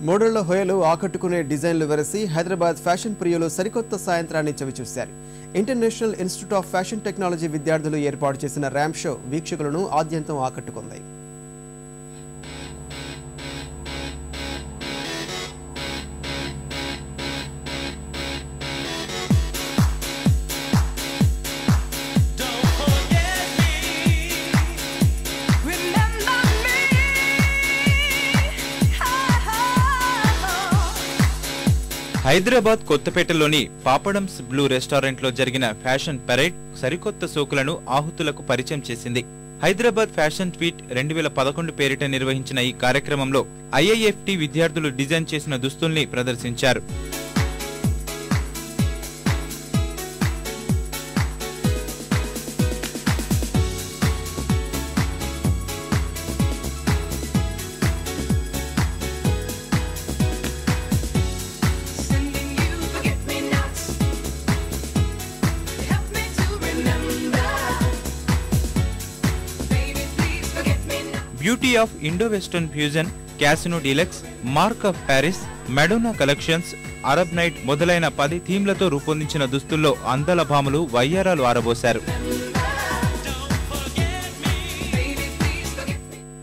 మోడళ్ల హోయలు ఆకట్టుకునే డిజైన్లు వెరసి హైదరాబాద్ ఫ్యాషన్ ప్రియులు సరికొత్త సాయంత్రాన్ని చవిచూశారు. International institute of fashion technology విద్యార్థులు ఏర్పాటు చేసిన ర్యాంప్ షో వీక్షకులను ఆద్యంతం ఆకట్టుకుంది. హైదరాబాద్ కొత్తపేటలోని పాపడమ్స్ బ్లూ రెస్టారెంట్ లో జరిగిన ఫ్యాషన్ పరేడ్ సరికొత్త సోకులను ఆహుతులకు పరిచయం చేసింది. హైదరాబాద్ ఫ్యాషన్ ట్వీట్ 2011 పేరిట నిర్వహించిన ఈ కార్యక్రమంలో IIFT విద్యార్థులు డిజైన్ చేసిన దుస్తుల్ని ప్రదర్శించారు. Beauty of Indo-western fusion, casino deluxe, mark of Paris, మెడోనా collections, Arab night మొదలైన 10 థీమ్లతో రూపొందించిన దుస్తుల్లో అందల భామలు వయ్యారాలు ఆరబోశారు.